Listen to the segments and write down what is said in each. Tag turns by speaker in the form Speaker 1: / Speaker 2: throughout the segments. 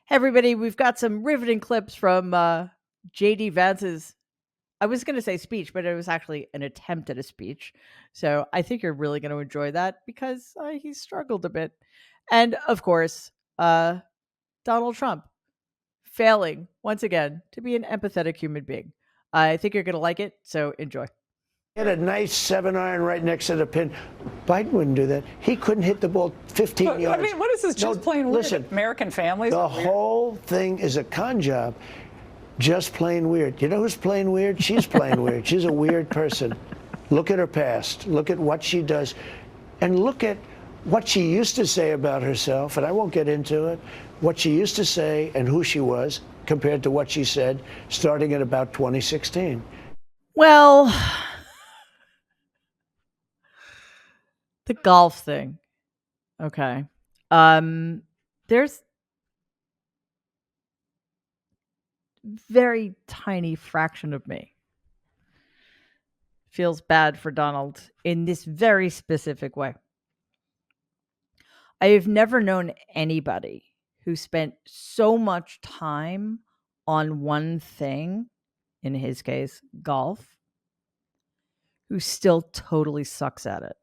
Speaker 1: Hey everybody, we've got some riveting clips from JD Vance's, I was going to say speech, but it was actually an attempt at a speech. So I think you're really going to enjoy that because he struggled a bit. And of course, Donald Trump failing once again to be an empathetic human being. I think you're going to like it, so enjoy.
Speaker 2: He had a nice 7-iron right next to the pin. Biden wouldn't do that. He couldn't hit the ball 15 yards.
Speaker 3: I mean, what is this just plain weird?
Speaker 2: Listen,
Speaker 3: American families?
Speaker 2: The whole thing is a con job. Just plain weird. You know who's plain weird? She's plain weird. She's a weird person. Look at her past. Look at what she does. And look at what she used to say about herself, and I won't get into it, what she used to say and who she was compared to what she said starting at about 2016.
Speaker 1: Well, the golf thing. Okay. There's very tiny fraction of me feels bad for Donald in this very specific way. I have never known anybody who spent so much time on one thing, in his case, golf, who still totally sucks at it.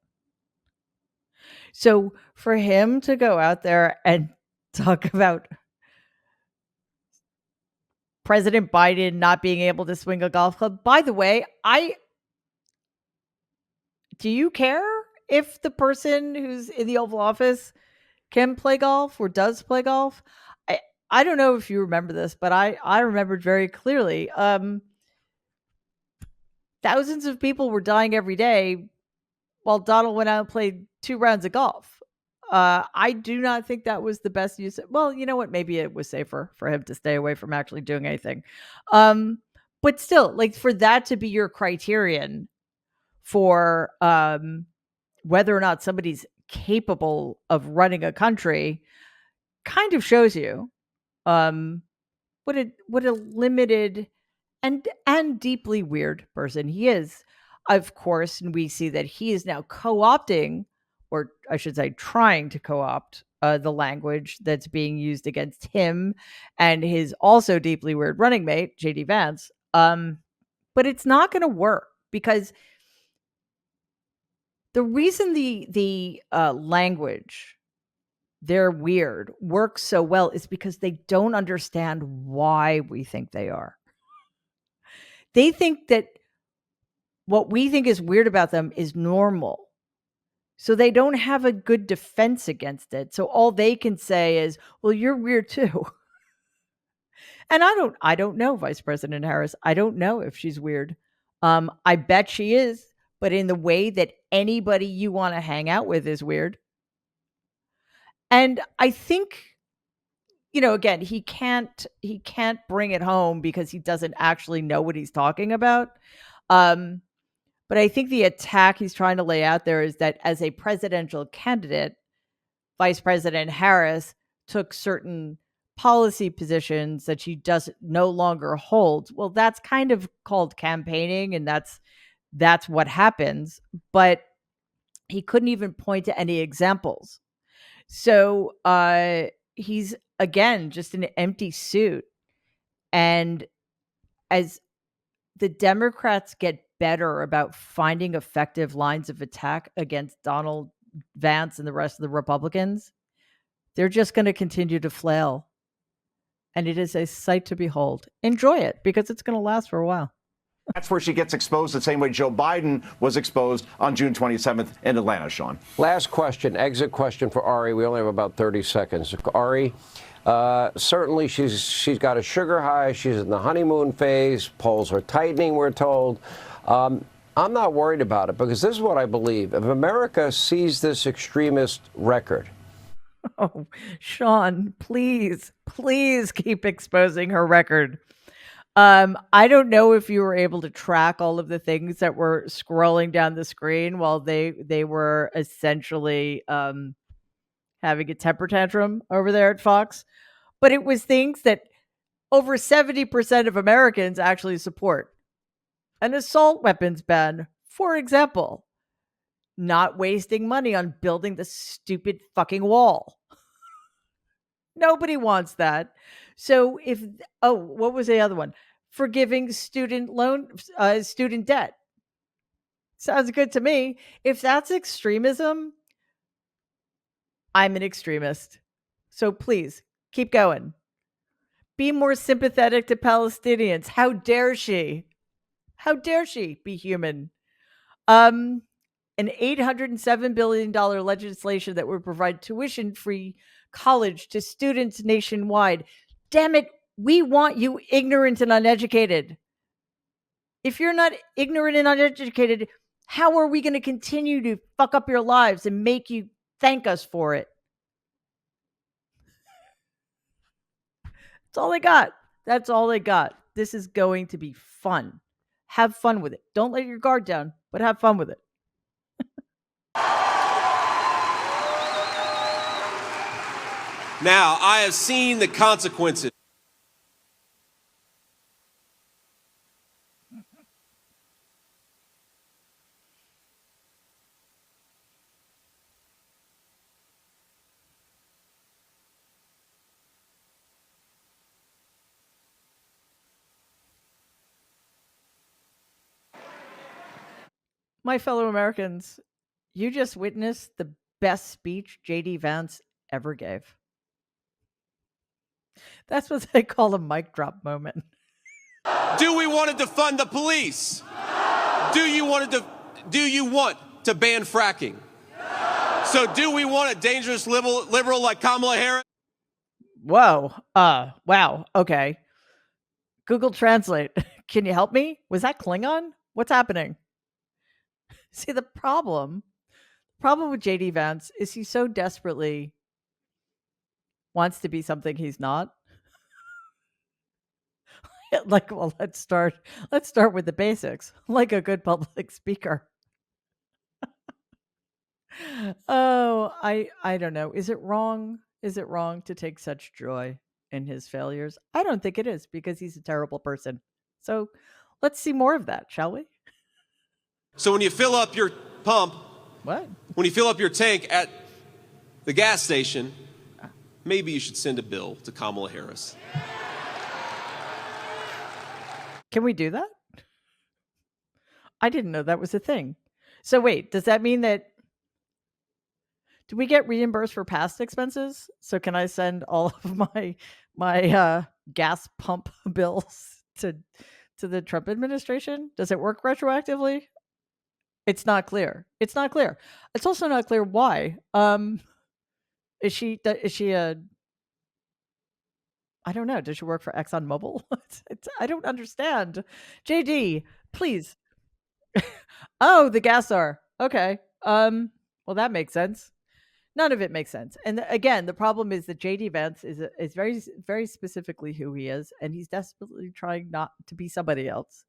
Speaker 1: So for him to go out there and talk about President Biden not being able to swing a golf club, by the way, do you care if the person who's in the Oval Office can play golf or does play golf? I don't know if you remember this, but I remembered very clearly. Thousands of people were dying every day while Donald went out and played 2 rounds of golf. I do not think that was the best use. Well, you know what? Maybe it was safer for him to stay away from actually doing anything. But still, like, for that to be your criterion for whether or not somebody's capable of running a country kind of shows you what a limited and deeply weird person he is. Of course, and we see that he is now co-opting, or I should say trying to co-opt, the language that's being used against him and his also deeply weird running mate, JD Vance. But it's not going to work because the reason the language, they're weird, works so well is because they don't understand why we think they are. They think that what we think is weird about them is normal. So they don't have a good defense against it. So all they can say is, well, you're weird too. And I don't know Vice President Harris. I don't know if she's weird. I bet she is, but in the way that anybody you want to hang out with is weird. And I think, again, he can't bring it home because he doesn't actually know what he's talking about. But I think the attack he's trying to lay out there is that as a presidential candidate, Vice President Harris took certain policy positions that she does no longer holds. Well, that's kind of called campaigning, and that's what happens. But he couldn't even point to any examples. So he's, again, just an empty suit. And as the Democrats get better about finding effective lines of attack against Donald Vance and the rest of the Republicans, they're just going to continue to flail. And it is a sight to behold. Enjoy it because it's going to last for a while.
Speaker 4: That's where she gets exposed the same way Joe Biden was exposed on June 27th in Atlanta, Sean.
Speaker 5: Last question, exit question for Ari. We only have about 30 seconds. Ari, certainly she's got a sugar high. She's in the honeymoon phase. Polls are tightening, we're told. I'm not worried about it because this is what I believe. If America sees this extremist record.
Speaker 1: Oh, Sean, please keep exposing her record. I don't know if you were able to track all of the things that were scrolling down the screen while they were essentially having a temper tantrum over there at Fox, but it was things that over 70% of Americans actually support. An assault weapons ban, for example, not wasting money on building the stupid fucking wall. Nobody wants that. So what was the other one? Forgiving student debt. Sounds good to me. If that's extremism, I'm an extremist. So please keep going. Be more sympathetic to Palestinians. How dare she? How dare she be human? An $807 billion legislation that would provide tuition-free college to students nationwide. Damn it, we want you ignorant and uneducated. If you're not ignorant and uneducated, how are we going to continue to fuck up your lives and make you thank us for it? That's all they got. That's all they got. This is going to be fun. Have fun with it. Don't let your guard down, but have fun with it.
Speaker 6: Now, I have seen the consequences.
Speaker 1: My fellow Americans, you just witnessed the best speech J.D. Vance ever gave. That's what they call a mic drop moment.
Speaker 6: Do we want to defund the police? Do you want to ban fracking? So do we want a dangerous liberal like Kamala Harris?
Speaker 1: Whoa. Wow. Okay. Google Translate. Can you help me? Was that Klingon? What's happening? See, the problem with JD Vance is he so desperately wants to be something he's not. Like, well, let's start with the basics. Like a good public speaker. Oh, I don't know. Is it wrong? Is it wrong to take such joy in his failures? I don't think it is, because he's a terrible person. So let's see more of that, shall we?
Speaker 6: So when you fill up your
Speaker 1: What?
Speaker 6: when you fill up your tank at the gas station, maybe you should send a bill to Kamala Harris.
Speaker 1: Can we do that? I didn't know that was a thing. So wait, does that mean that do we get reimbursed for past expenses? So can I send all of my gas pump bills to the Trump administration? Does it work retroactively? It's not clear. It's not clear. It's also not clear why. Is she a I don't know. Does she work for ExxonMobil? I don't understand. JD, please. Oh, the gas czar. Okay. Well, that makes sense. None of it makes sense. And again, the problem is that JD Vance is very, very specifically who he is, and he's desperately trying not to be somebody else.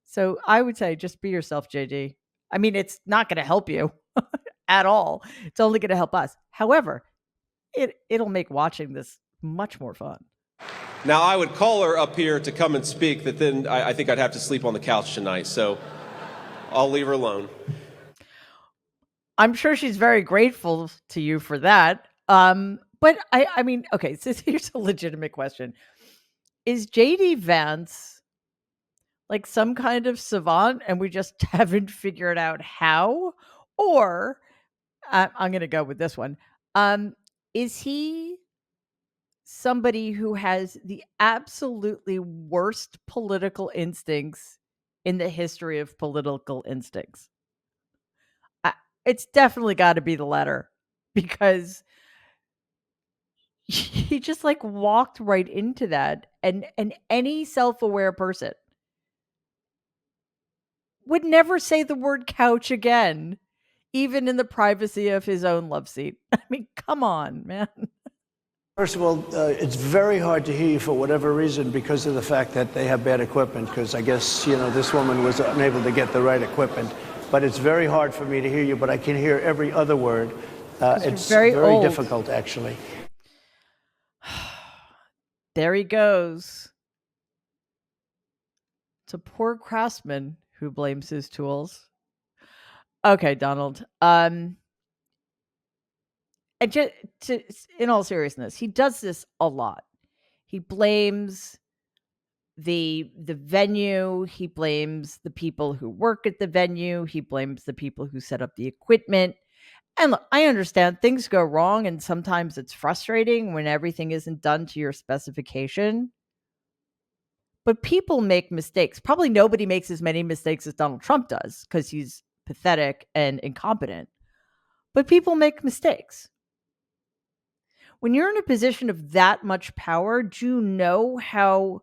Speaker 1: So I would say just be yourself, JD. I mean, it's not going to help you at all. It's only going to help us. However, it'll make watching this much more fun.
Speaker 6: Now, I would call her up here to come and speak, but then I think I'd have to sleep on the couch tonight, so I'll leave her alone.
Speaker 1: I'm sure she's very grateful to you for that. But I mean, okay, so here's a legitimate question. Is JD Vance like some kind of savant and we just haven't figured out how? Or I'm going to go with this one. Is he somebody who has the absolutely worst political instincts in the history of political instincts? It's definitely got to be the latter, because he just like walked right into that, and any self-aware person would never say the word couch again, even in the privacy of his own love seat. I mean, come on, man.
Speaker 2: First of all, it's very hard to hear you for whatever reason, because of the fact that they have bad equipment, because I guess, this woman was unable to get the right equipment. But it's very hard for me to hear you, but I can hear every other word. It's very difficult, actually.
Speaker 1: There he goes. It's a poor craftsman who blames his tools. Okay, Donald. in all seriousness, he does this a lot. He blames the venue, he blames the people who work at the venue, he blames the people who set up the equipment. And look, I understand things go wrong and sometimes it's frustrating when everything isn't done to your specification. But people make mistakes. Probably nobody makes as many mistakes as Donald Trump does because he's pathetic and incompetent. But people make mistakes. When you're in a position of that much power, do you know how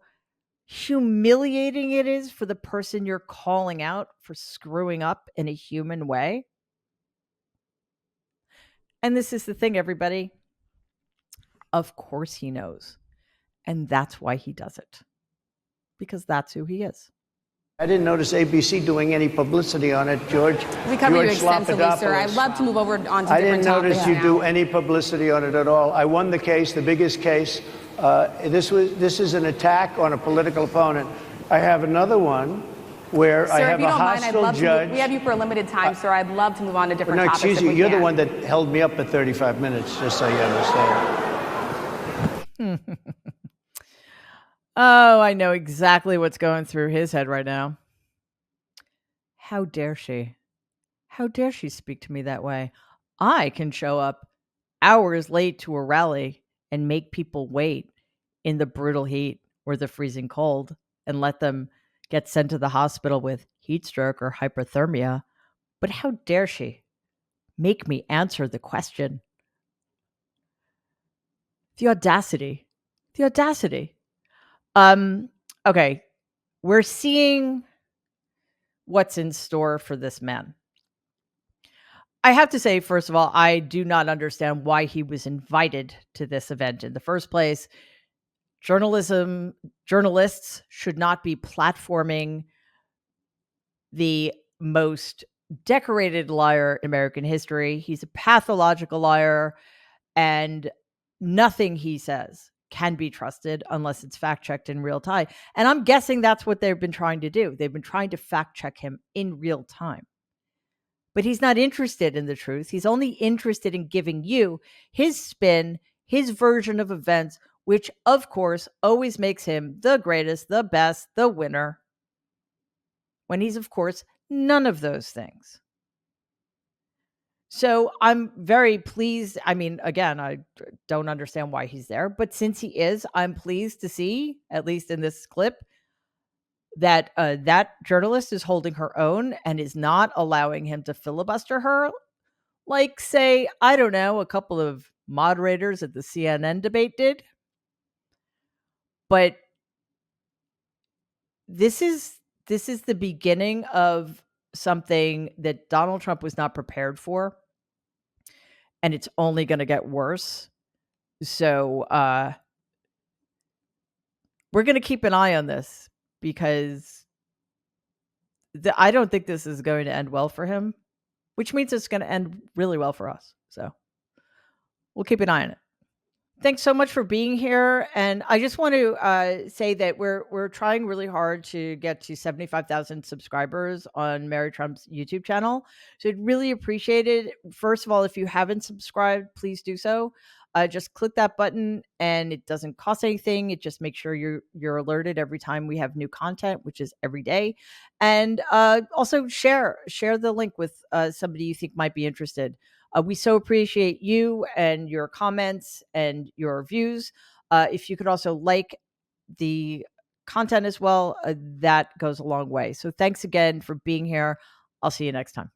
Speaker 1: humiliating it is for the person you're calling out for screwing up in a human way? And this is the thing, everybody. Of course he knows. And that's why he does it. Because that's who he is.
Speaker 2: I didn't notice ABC doing any publicity on it, George.
Speaker 7: We covered you
Speaker 2: George
Speaker 7: extensively, sir. I'd
Speaker 2: Slappadopoulos.
Speaker 7: love to move over onto different
Speaker 2: I didn't
Speaker 7: topics
Speaker 2: notice you
Speaker 7: now.
Speaker 2: do any publicity on it at all. I won the case, the biggest case. This is an attack on a political opponent. I have another one where
Speaker 7: Sir,
Speaker 2: I
Speaker 7: if
Speaker 2: have
Speaker 7: you
Speaker 2: a
Speaker 7: don't mind, I'd
Speaker 2: hostile
Speaker 7: love to
Speaker 2: judge.
Speaker 7: move. We have you for a limited time, sir. I'd love to move on to different
Speaker 2: No,
Speaker 7: topics.
Speaker 2: excuse
Speaker 7: if
Speaker 2: you.
Speaker 7: we
Speaker 2: You're the
Speaker 7: can.
Speaker 2: one that held me up for 35 minutes, just so you understand.
Speaker 1: Oh, I know exactly what's going through his head right now. How dare she? How dare she speak to me that way? I can show up hours late to a rally and make people wait in the brutal heat or the freezing cold and let them get sent to the hospital with heat stroke or hypothermia. But how dare she make me answer the question? The audacity. The audacity. Okay. We're seeing what's in store for this man. I have to say, first of all, I do not understand why he was invited to this event in the first place. Journalists should not be platforming the most decorated liar in American history. He's a pathological liar, and nothing he says can be trusted unless it's fact-checked in real time. And I'm guessing that's what they've been trying to do. They've been trying to fact-check him in real time. But he's not interested in the truth. He's only interested in giving you his spin, his version of events, which, of course, always makes him the greatest, the best, the winner, when he's, of course, none of those things. So I'm very pleased. I mean, again, I don't understand why he's there, but since he is, I'm pleased to see, at least in this clip, that that journalist is holding her own and is not allowing him to filibuster her. Like, say, I don't know, a couple of moderators at the CNN debate did. But this is the beginning of something that Donald Trump was not prepared for. And it's only going to get worse. So we're going to keep an eye on this because I don't think this is going to end well for him, which means it's going to end really well for us. So we'll keep an eye on it. Thanks so much for being here. And I just want to say that we're trying really hard to get to 75,000 subscribers on Mary Trump's YouTube channel. So I'd really appreciate it. First of all, if you haven't subscribed, please do so. Just click that button and it doesn't cost anything. It just makes sure you're alerted every time we have new content, which is every day. And also share the link with somebody you think might be interested. We so appreciate you and your comments and your views. If you could also like the content as well, that goes a long way. So thanks again for being here. I'll see you next time.